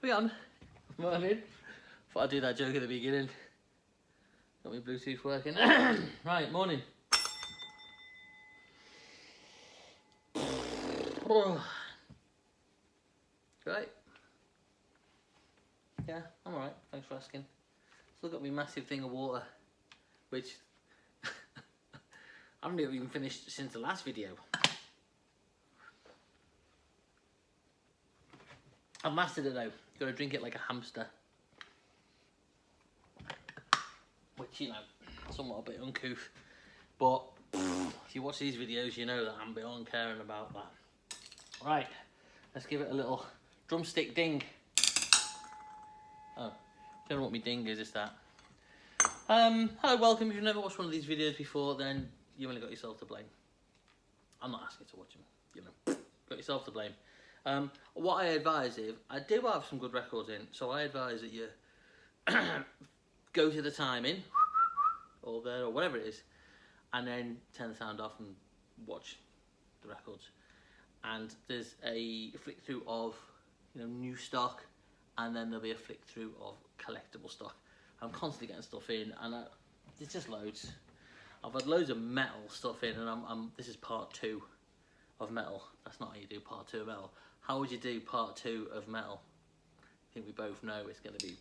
We on? Morning. Thought I'd do that joke at the beginning. Got my Bluetooth working. Right, morning. Right. Yeah, I'm alright. Thanks for asking. Still got me massive thing of water, which I haven't even finished since the last video. I've mastered it though. Got to drink it like a hamster, which, you know, somewhat a bit uncouth. But if you watch these videos, you know that I'm beyond caring about that. Right, let's give it a little drumstick ding. Oh, don't know what my ding is. It's that. Hello, welcome. If you've never watched one of these videos before, then you only got yourself to blame. I'm not asking you to watch them. You know, got yourself to blame. What I advise is, I do have some good records in, so I advise that you go to the timing, or there, or whatever it is, and then turn the sound off and watch the records. And there's a flick through of, you know, new stock, and then there'll be a flick through of collectible stock. I'm constantly getting stuff in, and there's just loads. I've had loads of metal stuff in, and this is part 2 of metal. That's not how you do part 2 of metal. How would you do part 2 of metal? I think we both know it's going to be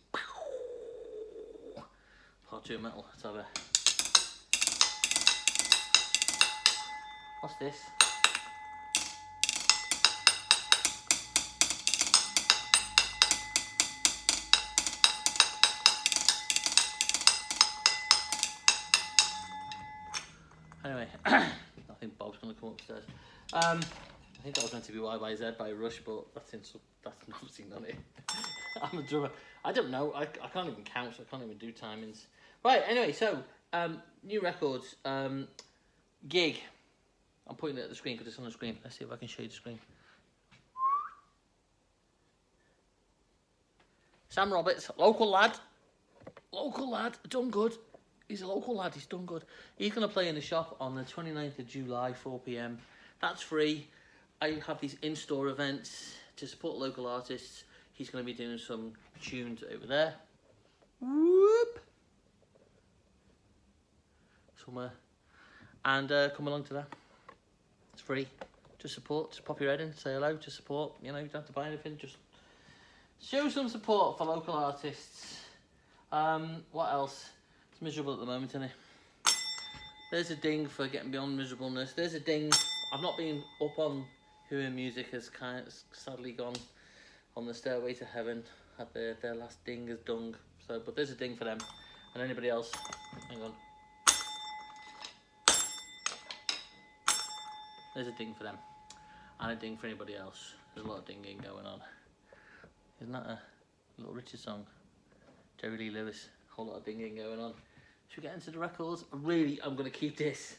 part 2 of metal. Let's have a... What's this? Anyway, I think Bob's going to come upstairs. I think that was meant to be Y by Z by Rush, but that's obviously not it. I'm a drummer. I don't know. I can't even count, so I can't even do timings. Right, anyway, so, new records. Gig. I'm putting it at the screen because it's on the screen. Let's see if I can show you the screen. Sam Roberts, local lad, done good. He's a local lad, he's done good. He's going to play in the shop on the 29th of July, 4 PM. That's free. I have these in-store events to support local artists. He's going to be doing some tunes over there. Whoop! Somewhere. And come along to that. It's free. Just support, just pop your head in, say hello, just support. You know, you don't have to buy anything, just show some support for local artists. What else? It's miserable at the moment, isn't it? There's a ding for getting beyond miserableness. There's a ding. I've not been up on Who in Music has kind of sadly gone on the stairway to heaven. Had their last ding as dung. So, but there's a ding for them. And anybody else? Hang on. There's a ding for them. And a ding for anybody else. There's a lot of dinging going on. Isn't that a Little Richard song? Jerry Lee Lewis. Whole lot of dinging going on. Should we get into the records? I'm going to keep this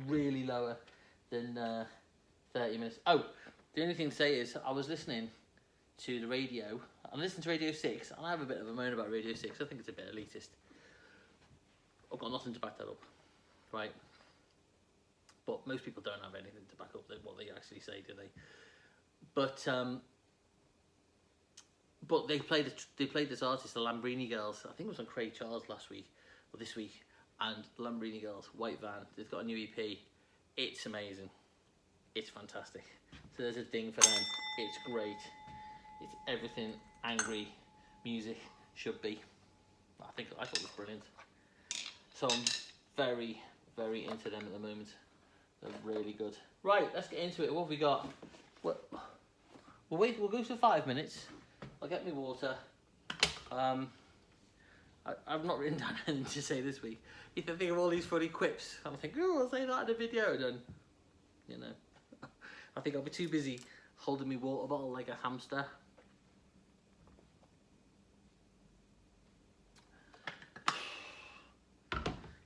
really lower than 30 minutes. Oh, the only thing to say is I was listening to the radio. I'm listening to Radio 6, and I have a bit of a moan about Radio 6. I think it's a bit elitist. I've got nothing to back that up, right? But most people don't have anything to back up what they actually say, do they? But they played this artist, the Lambrini Girls. I think it was on Craig Charles last week or this week. And the Lambrini Girls, White Van. They've got a new EP. It's amazing. It's fantastic. So there's a ding for them. It's great. It's everything angry music should be. I thought it was brilliant. So I'm very, very into them at the moment. They're really good. Right, let's get into it. What have we got? We'll go for 5 minutes. I'll get me water. I've not written down anything to say this week. You can think of all these funny quips. I'm thinking, oh, I'll say that in a video. Then, you know, I think I'll be too busy holding my water bottle like a hamster.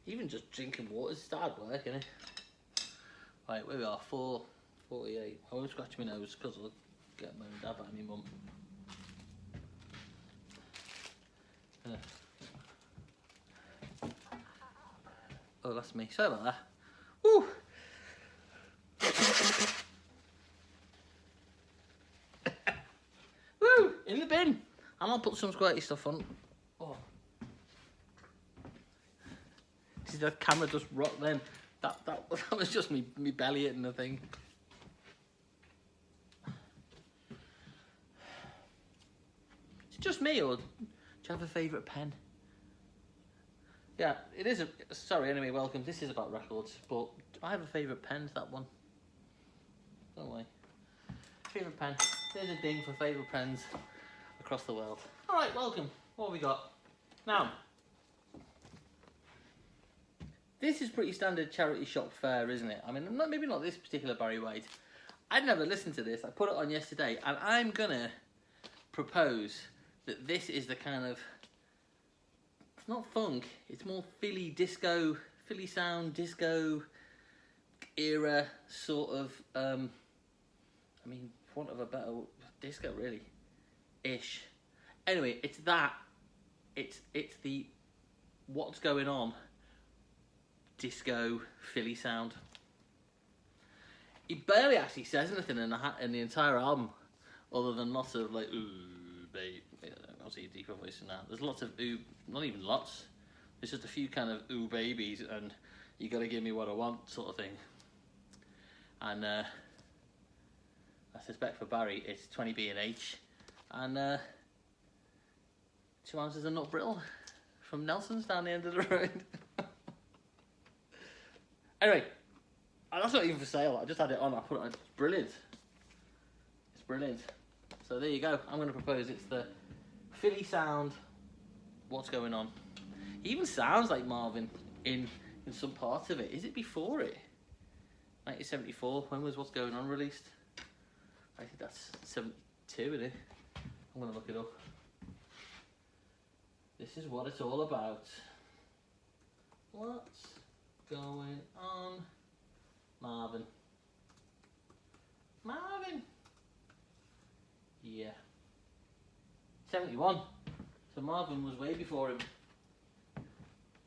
Even just drinking water is hard work, isn't it? Right, where we are, 4:48. I won't scratch my nose because I'll get my dad out of my mum. Oh, that's me. Sorry about that. Woo! Woo! In the bin. I'm I'll put some squirty stuff on. Oh. See, the camera just rocked then. That was just me belly hitting the thing. Is it just me, or do you have a favourite pen? Yeah, it is. Sorry, anyway, welcome. This is about records, but I have a favourite pen, that one. Don't worry. Favourite pen. There's a ding for favourite pens across the world. Alright, welcome. What have we got? Now, this is pretty standard charity shop fare, isn't it? I mean, maybe not this particular Barry White. I'd never listened to this. I put it on yesterday, and I'm gonna propose that this is the kind of, it's not funk, it's more Philly disco, Philly sound disco era sort of, I mean, for want of a better, disco really, ish. Anyway, it's that, it's the what's going on disco Philly sound. He barely actually says anything in the entire album, other than lots of like ooh babe. Obviously deeper voice in that. There's lots of ooh, not even lots. There's just a few kind of ooh babies and you gotta give me what I want sort of thing. And I suspect for Barry it's 20B and H, and 2 ounces of nut brittle from Nelson's down the end of the road. Anyway, that's not even for sale. I just had it on. I put it on. It's brilliant. It's brilliant. So there you go. I'm going to propose it's the Philly sound. What's going on? He even sounds like Marvin in some parts of it. Is it before it? 1974. When was What's Going On released? I think that's 72, isn't it? I'm going to look it up. This is what it's all about. What's going on? Marvin. Marvin. Yeah. 71. So Marvin was way before him.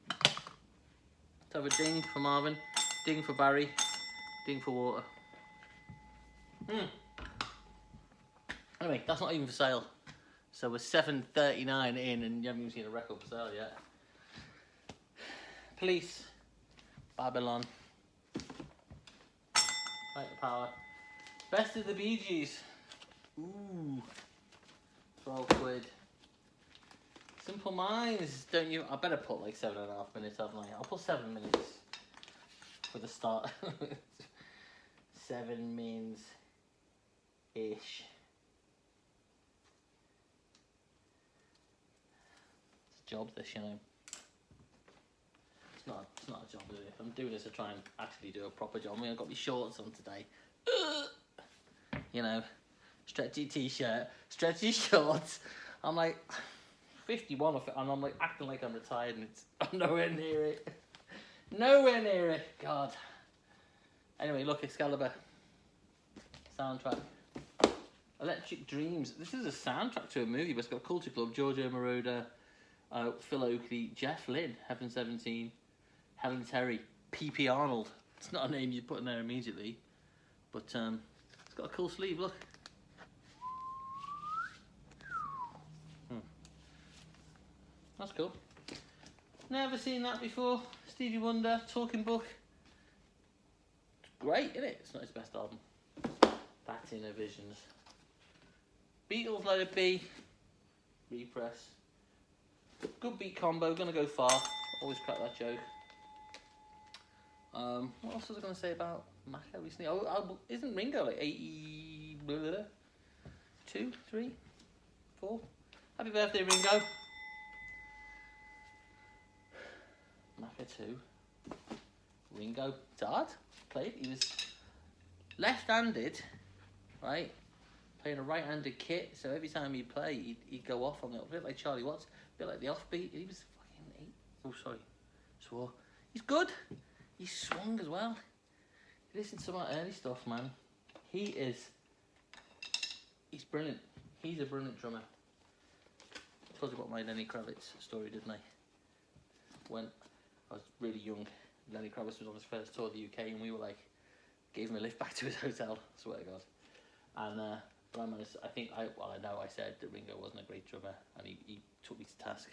Let's have a ding for Marvin, ding for Barry, ding for water. Anyway, that's not even for sale. So we're 7:39 in and you haven't even seen a record for sale yet. Police. Babylon. Fight the Power. Best of the Bee Gees. Ooh. 12 quid. Simple Minds. Don't you? I better put like 7.5 minutes, haven't I? I'll put 7 minutes for the start. 7 mins ish. It's a job, this, you know. It's not a job, is it? I'm doing this to try and actually do a proper job. I mean, I've got my shorts on today. You know, stretchy t-shirt, stretchy shorts. I'm like 51 of it, and I'm like acting like I'm retired, and I'm nowhere near it. Nowhere near it. God. Anyway, look, Excalibur. Soundtrack. Electric Dreams. This is a soundtrack to a movie, but it's got Culture Club, Giorgio Moroder, Phil Oakley, Jeff Lynne, Heaven 17, Helen Terry, P.P. Arnold. It's not a name you'd put in there immediately, but it's got a cool sleeve, look. That's cool. Never seen that before. Stevie Wonder, Talking Book. It's great, isn't it? It's not his best album. That's Inner Visions. Beatles, Let It Be. Repress. Good beat combo, gonna go far. Always crack that joke. What else was I gonna say about Macca recently? Isn't Ringo like 80? Blah, blah, blah. 2, 3, 4? Happy birthday, Ringo. Macca 2. Ringo Dad played. He was left-handed, right? Playing a right-handed kit, so every time he'd play, he'd go off on it. A bit like Charlie Watts, a bit like the offbeat. He was fucking 8. Oh, sorry. Swore. He's good. He's swung as well. Listen to my early stuff, man. He's brilliant. He's a brilliant drummer. I told you about my Lenny Kravitz story, didn't I? When I was really young, Lenny Kravitz was on his first tour of the UK, and we were like, gave him a lift back to his hotel, I swear to God. And But I know I said that Ringo wasn't a great drummer, and he took me to task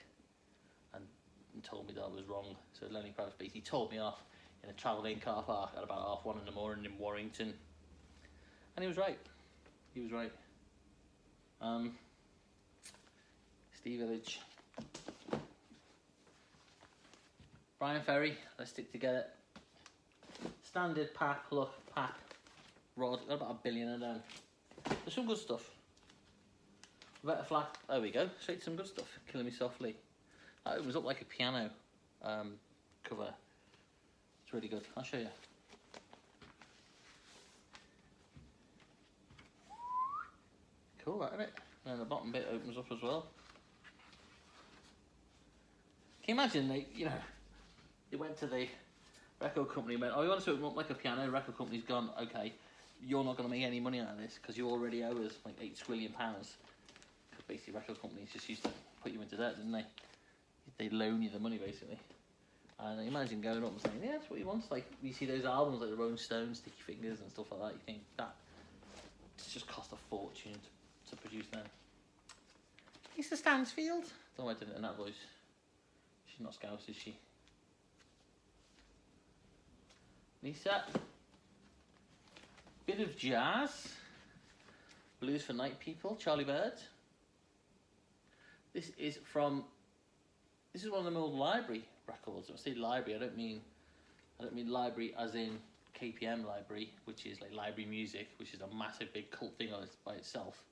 and told me that I was wrong. So Lenny Kravitz basically told me off in a travelling car park at about 1:30 in the morning in Warrington, and he was right. He was right. Steve Village, Brian Ferry. Let's stick together. Standard pack, look, pack, rod. Got about 1 billion of them. There's some good stuff. Better flat. There we go. Straight to some good stuff. Killing Me Softly. That opens up like a piano cover. It's really good. I'll show you. Cool, that, isn't it? And then the bottom bit opens up as well. Can you imagine they went to the record company and went, oh, you want us to open up like a piano? The record company's gone, okay, you're not going to make any money out of this because you already owe us like £8 squillion. Because basically record companies just used to put you into debt, didn't they? They loan you the money basically. And imagine going up and saying, yeah, that's what he wants. Like, you see those albums like the Rolling Stones, Sticky Fingers and stuff like that, you think that it's just cost a fortune to produce them. Lisa Stansfield. I don't know why I did it in that voice. She's not Scouse, is she? Lisa. Bit of jazz. Blues for Night People, Charlie Bird. This is one of them old library records. When I say library, I don't mean library as in KPM library, which is like library music, which is a massive big cult thing by itself.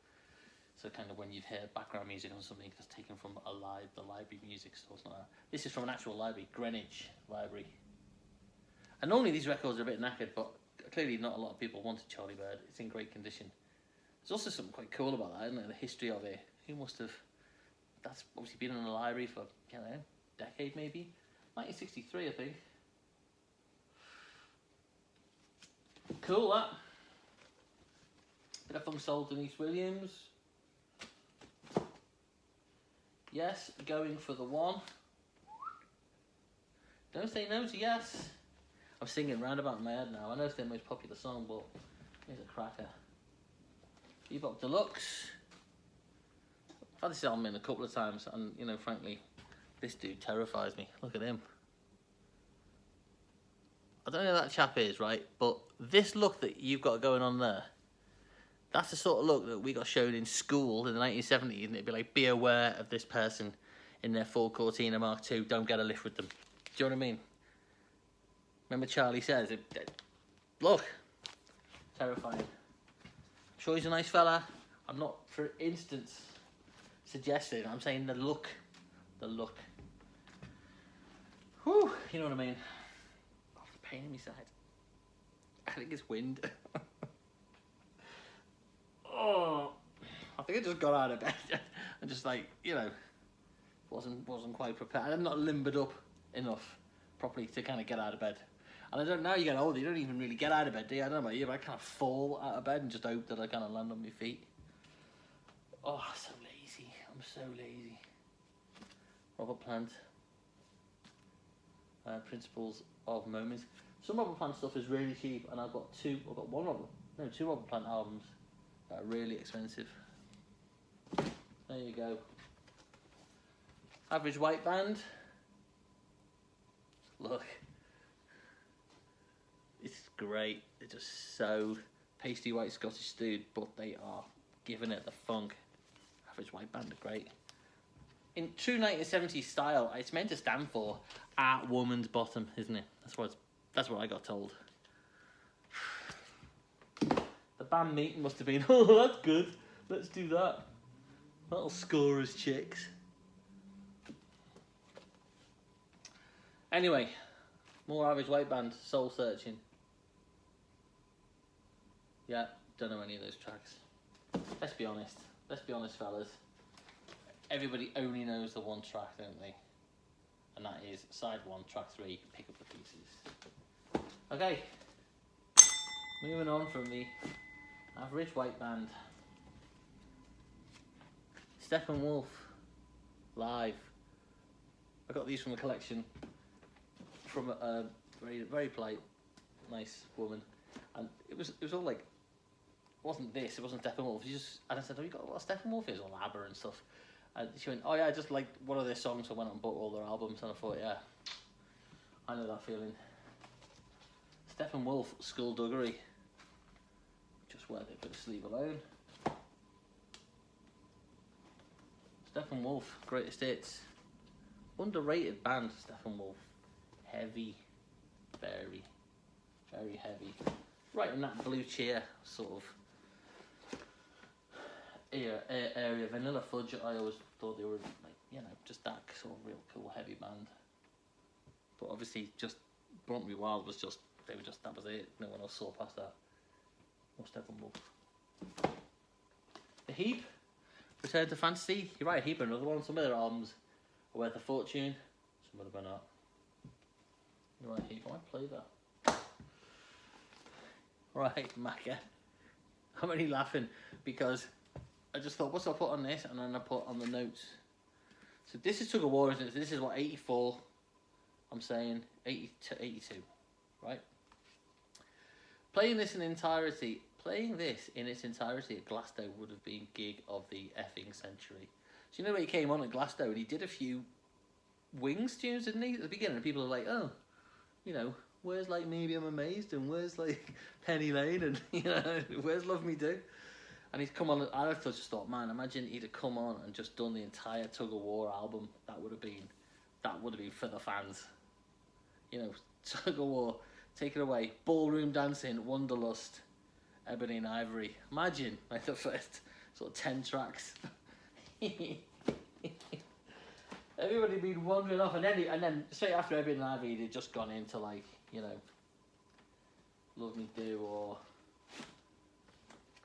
So kind of when you'd hear background music on something that's taken from the library music stores like that. This is from an actual library, Greenwich Library. And normally these records are a bit knackered, but clearly not a lot of people wanted Charlie Bird. It's in great condition. There's also something quite cool about that, isn't there? The history of it. That's obviously been in the library for, a decade maybe. 1963, I think. Cool, that. Bit of funk soul, Denise Williams. Yes, going for the one. Don't say no to yes. I'm singing roundabout in my head now. I know it's their most popular song, but here's a cracker. Bebop Deluxe. I've had this album in a couple of times, and frankly, this dude terrifies me. Look at him. I don't know who that chap is, right? But this look that you've got going on there, that's the sort of look that we got shown in school in the 1970s, and it'd be like, be aware of this person in their Ford Cortina Mark II, don't get a lift with them. Do you know what I mean? Remember Charlie says, look, terrifying. I'm sure he's a nice fella. I'm not, for instance, suggesting, I'm saying the look. Whew, you know what I mean? Oh, the pain in my side. I think it's wind. Oh, I think I just got out of bed and just wasn't quite prepared. I'm not limbered up enough properly to kind of get out of bed. And I don't know, you get older, you don't even really get out of bed, do you? I don't know about you, but I kind of fall out of bed and just hope that I kind of land on my feet. Oh, so lazy. I'm so lazy. Robert Plant. Principles of Moments. Some Robert Plant stuff is really cheap, and I've got two Robert Plant albums that are really expensive. There you go. Average White Band. Look. It's great. They're just so pasty white Scottish dude, but they are giving it the funk. Average White Band are great. In true 1970s style, it's meant to stand for at woman's bottom, isn't it? That's what I got told. The band meeting must have been, oh, that's good. Let's do that. That'll score us chicks. Anyway, more Average White Band, Soul Searching. Yeah, don't know any of those tracks. Let's be honest, fellas. Everybody only knows the one track, don't they? And that is side 1, track 3, Pick Up the Pieces. Okay, moving on from the Average White Band. Steppenwolf, live. I got these from a collection from a very, very polite, nice woman, and it was all like wasn't this, it wasn't Steppenwolf. And I said, have you got what Steppenwolf is, or ABBA and stuff? And she went, oh yeah, I just like one of their songs, so I went and bought all their albums, and I thought, yeah, I know that feeling. Steppenwolf, Skullduggery. Just where they put the sleeve alone. Steppenwolf, greatest hits. Underrated band, Steppenwolf. Heavy, very, very heavy. Right in that Blue Cheer sort of area. Vanilla Fudge, I always thought they were like, you know, just that sort of real cool heavy band. But obviously, just Blunt Me Wild was just, that was it. No one else saw past that. Or Steppenwolf. The Heap, Return to Fantasy. You're right, Heap, another one. Some of their albums are worth a fortune. Some of them are not. You're right, Heap. I might play that. Right, Macca. I'm only laughing because I just thought, what's I put on this? And then I put on the notes. So this is Tug of War, isn't it? So this is what, 84? I'm saying 80 to 82, right? Playing this in its entirety at Glasgow would have been gig of the effing century. So you know when he came on at Glasgow and he did a few Wings tunes, didn't he? At the beginning, and people are like, oh, you know, where's like Maybe I'm Amazed, and where's like Penny Lane, and you know, where's Love Me Do? And he's come on. I just thought, man, imagine he'd have come on and just done the entire Tug of War album. That would have been for the fans. You know, Tug of War, take it away. Ballroom Dancing, Wanderlust, Ebony and Ivory. Imagine like the first sort of 10 tracks. Everybody been wandering off, and then straight after Ebony and Ivory, they'd just gone into like, you know, Love Me Do or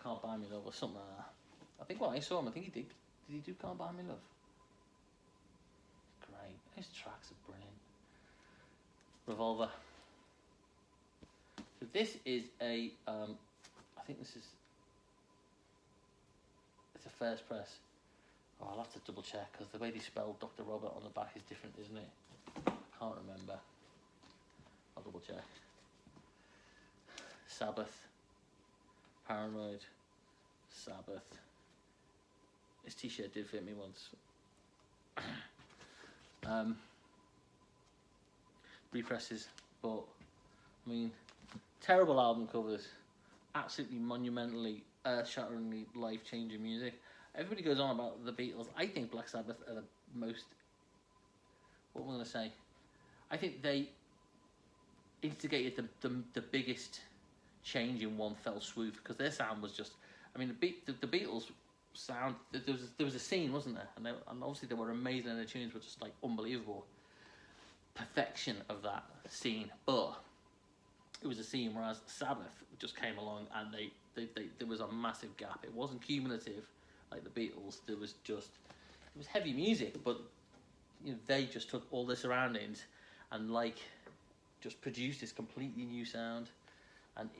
Can't Buy Me Love or something like that. I think when I saw him, I think he did. Did he do Can't Buy Me Love? Great. His tracks are brilliant. Revolver. So this is a, I think this is, it's a first press. Oh, I'll have to double check because the way they spell Dr. Robert on the back is different, isn't it? Can't remember. I'll double check. Sabbath. Paranoid. Sabbath. This t-shirt did fit me once. Represses, but I mean, terrible album covers. Absolutely monumentally, earth-shatteringly life-changing music. Everybody goes on about the Beatles. I think Black Sabbath are the most, what am I going to say? I think they instigated the biggest change in one fell swoop, because their sound was just, I mean, the Beatles sound, there was a scene, wasn't there? And obviously they were amazing, and their tunes were just like unbelievable. Perfection of that scene, but it was a scene, whereas Sabbath just came along and there was a massive gap. It wasn't cumulative like the Beatles. It was heavy music, but you know, they just took all the surroundings and like just produced this completely new sound. And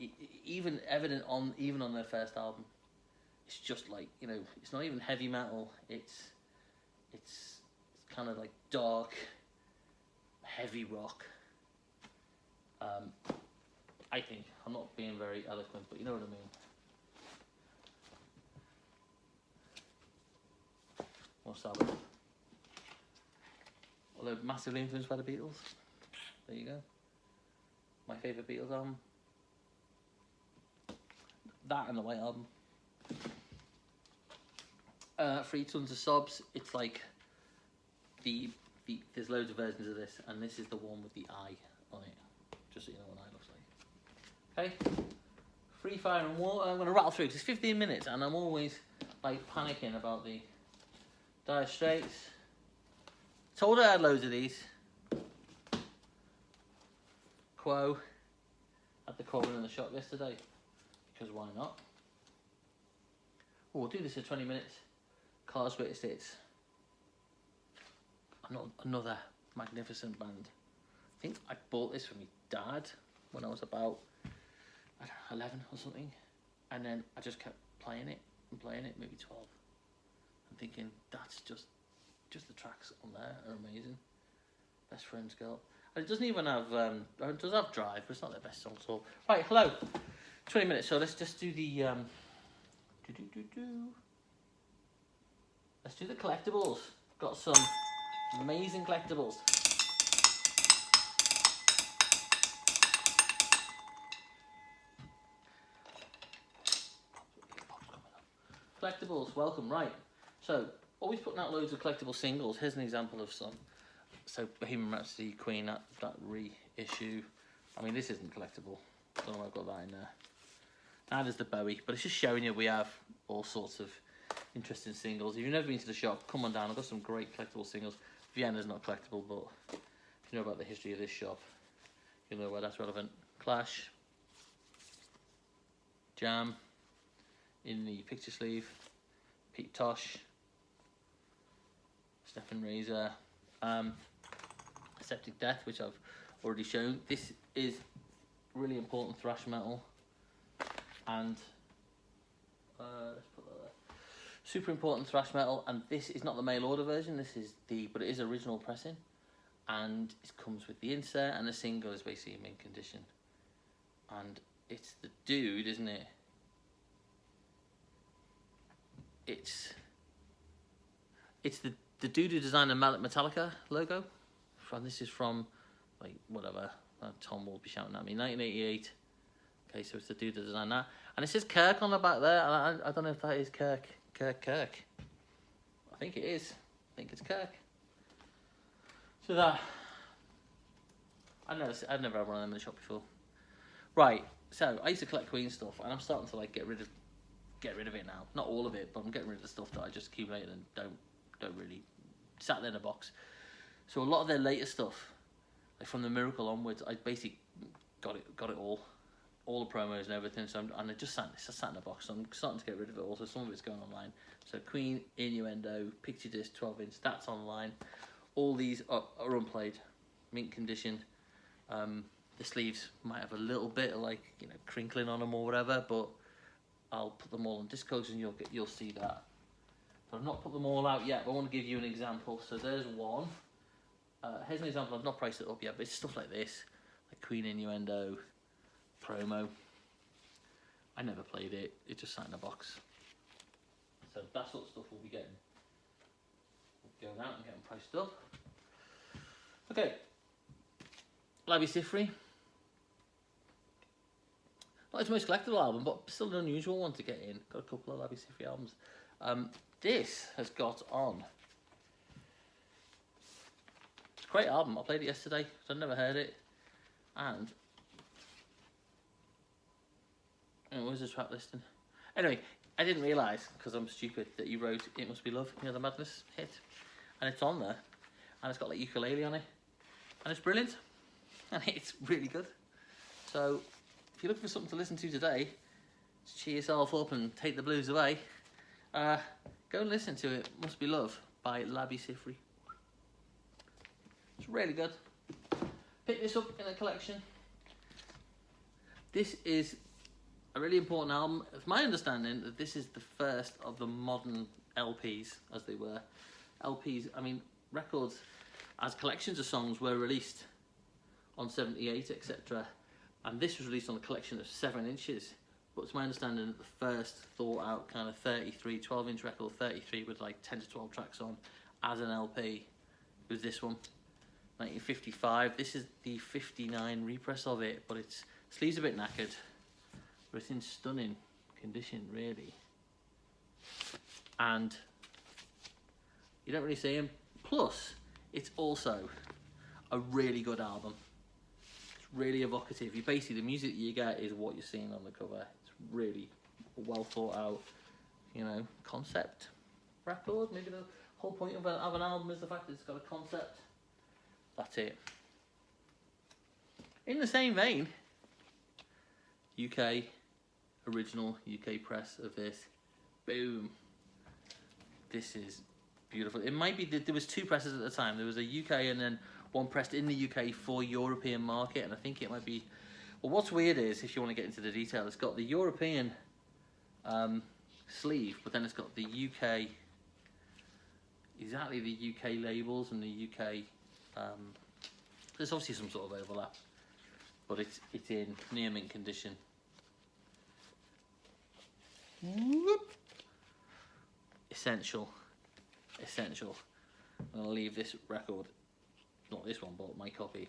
even evident on their first album, it's just like, you know, it's not even heavy metal. It's kind of like dark, heavy rock. I think I'm not being very eloquent, but you know what I mean. More Sabbath. Although massively influenced by the Beatles. There you go. My favourite Beatles album. That and the White Album. 3 Tons of Sobs. It's like there's loads of versions of this, and this is the one with the eye on it. Just so you know what eye looks like. Okay. Free Fire and Water. I'm going to rattle through because it's 15 minutes, and I'm always like panicking about the Dire Straits. Told her I had loads of these. Quo. Had the Corbin in the shop yesterday. Because why not? Oh, we'll do this in 20 minutes. Cars Greatest Hits. Another magnificent band. I think I bought this for my dad when I was about, I don't know, 11 or something. And then I just kept playing it and playing it, maybe 12. I'm thinking, that's just the tracks on there are amazing. Best Friend's Girl. And it doesn't even have, it does have Drive, but it's not their best song at all. Right, hello. 20 minutes, so let's just do the Let's do the collectibles. Got some amazing collectibles. Collectibles, welcome. Right, so always putting out loads of collectible singles. Here's an example of some. So Bohemian Rhapsody, Queen, that reissue. I mean, this isn't collectible. I don't know why I've got that in there. Now there's the Bowie, but it's just showing you we have all sorts of interesting singles. If you've never been to the shop, come on down. I've got some great collectible singles. Vienna's not collectible, but if you know about the history of this shop, you'll know where that's relevant. Clash, Jam, in the picture sleeve, Pete Tosh, Stephen Razor, Septic Death, which I've already shown. This is really important thrash metal, and let's put that there. Super important thrash metal, and this is not the mail order version. This is but it is original pressing, and it comes with the insert, and the single is basically in mint condition, and it's the dude, isn't it? It's the dude who designed the Metallica logo. This is from, like, whatever, Tom will be shouting at me, 1988. Okay, so it's the dude that designed that. And it says Kirk on the back there. I don't know if that is Kirk. Kirk. I think it is. I think it's Kirk. So that, I've never had one of them in the shop before. Right, so I used to collect Queen stuff, and I'm starting to, like, get rid of it now. Not all of it, but I'm getting rid of the stuff that I just accumulated and don't really sat there in a box. So a lot of their later stuff, like from the Miracle onwards, I basically got it all the promos and everything. So and it just sat in a box. So I'm starting to get rid of it all. So some of it's going online. So Queen, Innuendo, Picture Disc, 12-inch, that's online. All these are unplayed, mint condition. The sleeves might have a little bit of, like, you know, crinkling on them or whatever, but I'll put them all on Discogs and you'll see that. So I've not put them all out yet, but I want to give you an example. So there's one. Here's an example. I've not priced it up yet, but it's stuff like this, like Queen Innuendo promo. I never played it. It just sat in a box. So that sort of stuff we'll be getting. Going out and getting priced up. Okay. Labby Sifri. Not his most collectible album, but still an unusual one to get in. Got a couple of Labby Sifri albums. This has got on. It's a great album. I played it yesterday because I'd never heard it. And where's the track listing? Anyway, I didn't realise, because I'm stupid, that you wrote It Must Be Love, you know, the Madness hit. And it's on there. And it's got, like, ukulele on it. And it's brilliant. And it's really good. So if you're looking for something to listen to today, to cheer yourself up and take the blues away, go and listen to It Must Be Love by Labby Sifri. It's really good. Pick this up in a collection. This is a really important album. It's my understanding that this is the first of the modern LPs, as they were. LPs, I mean, records as collections of songs were released on 78, etc. And this was released on a collection of 7 inches. But it's my understanding that the first thought out kind of 12-inch record, 33 with like 10 to 12 tracks on as an LP was this one, 1955. This is the 59 repress of it, but its sleeve's a bit knackered, but it's in stunning condition, really. And you don't really see him. Plus, it's also a really good album. It's really evocative. Basically, the music that you get is what you're seeing on the cover. It's really well thought out, you know, concept record. Maybe the whole point of an album is the fact that it's got a concept. That's it. In the same vein, UK, original UK press of this. Boom. This is beautiful. It might be that there was 2 presses at the time. There was a UK and then one pressed in the UK for European market, and I think it might be. Well, what's weird is, if you want to get into the detail, it's got the European sleeve, but then it's got the UK, exactly the UK labels and the UK. There's obviously some sort of overlap, but it's in near mint condition. Whoop. Essential. Essential. I'm going to leave this record, not this one, but my copy,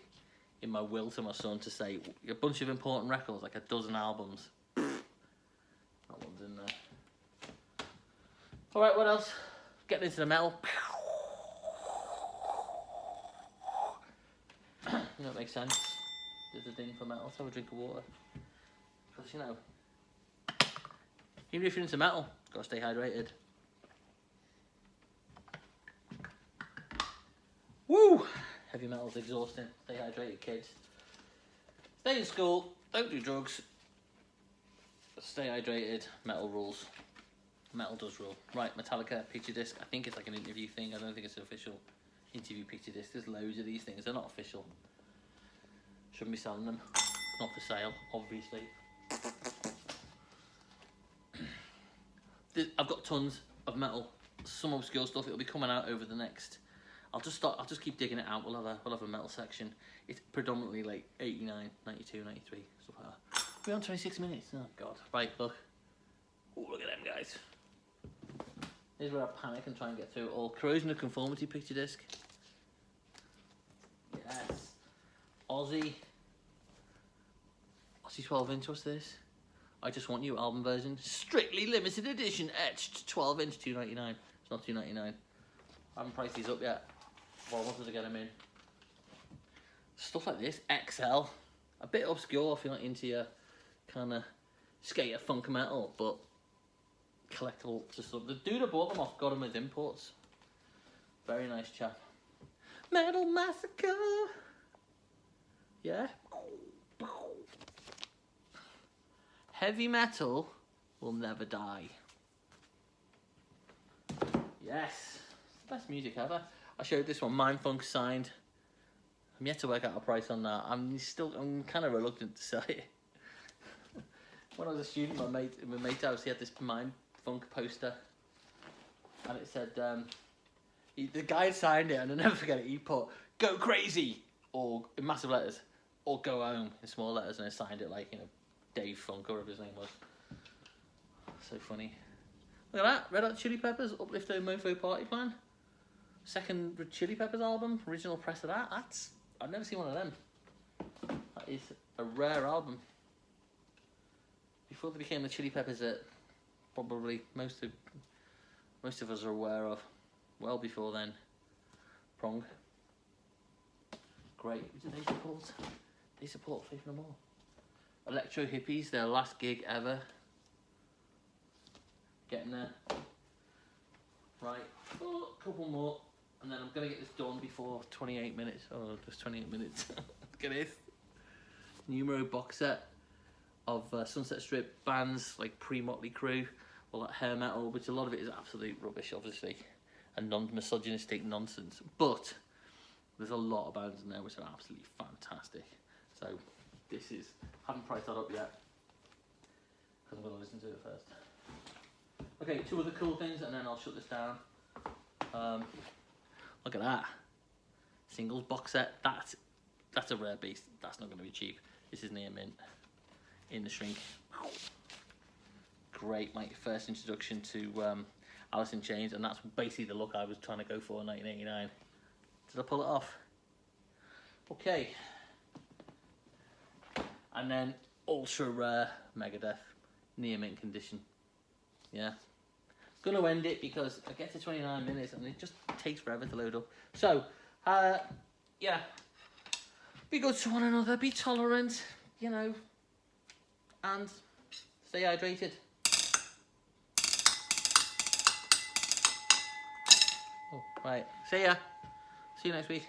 in my will to my son to say a bunch of important records, like a dozen albums. That one's in there. Alright, what else? Getting into the metal. You know, it makes sense. There's a ding for metal. Let's have a drink of water. Because, you know, even if you're into metal, gotta stay hydrated. Woo! Heavy metal's exhausting. Stay hydrated, kids. Stay in school. Don't do drugs. Stay hydrated. Metal rules. Metal does rule. Right, Metallica picture disc. I think it's like an interview thing. I don't think it's an official interview picture disc. There's loads of these things. They're not official. Shouldn't be selling them. Not for sale, obviously. I've got tons of metal. Some obscure stuff. It'll be coming out over the next. I'll just keep digging it out. We'll have a metal section. It's predominantly like 89, 92, 93, stuff like that. We're on 26 minutes. Oh god. Right, look. Oh, look at them guys. Here's where I panic and try and get through it all. Corrosion of Conformity picture disc. Yes. Aussie 12-inch, what's this? I Just Want You album version. Strictly limited edition, etched 12-inch, $2.99. It's not $2.99. I haven't priced these up yet. Well, I wanted to get them in. Stuff like this, XL. A bit obscure if you're not into your kind of skater funk metal, but collectible to some. The dude who bought them off got them with imports. Very nice chap. Metal Massacre. Yeah. Heavy metal will never die. Yes. It's the best music ever. I showed this one, Mindfunk signed. I'm yet to work out a price on that. I'm kind of reluctant to sell it. When I was a student, in my mate's house, he had this Mindfunk poster, and it said, the guy had signed it, and I'll never forget it. He put "Go crazy" or in massive letters, or "Go home" in small letters, and I signed it like, you know, Dave Funk or whatever his name was. So funny. Look at that, Red Hot Chili Peppers, Uplifto Mofo Party Plan. Second Chili Peppers album, original press of that. I've never seen one of them. That is a rare album. Before they became the Chili Peppers that probably most of us are aware of. Well before then. Prong. Great. Who do they support? They support Faith No More. Electro Hippies, their last gig ever. Getting there. Right. Oh, a couple more. And then I'm going to get this done before 28 minutes. Oh, just 28 minutes. Look at this. Numero box set of Sunset Strip bands like pre-Motley Crue, all that hair metal, which a lot of it is absolute rubbish, obviously, and misogynistic nonsense. But there's a lot of bands in there which are absolutely fantastic. So this is, haven't priced that up yet, because I'm going to listen to it first. Okay, two other cool things, and then I'll shut this down. Look at that. Singles box set. That's a rare beast. That's not going to be cheap. This is near mint. In the shrink. Great, my first introduction to Alice in Chains, and that's basically the look I was trying to go for in 1989. Did I pull it off? Okay. And then ultra rare Megadeth, near mint condition. Yeah. Gonna end it because I get to 29 minutes and it just takes forever to load up. So, yeah. Be good to one another, be tolerant, you know, and stay hydrated. Oh, right. See ya. See you next week.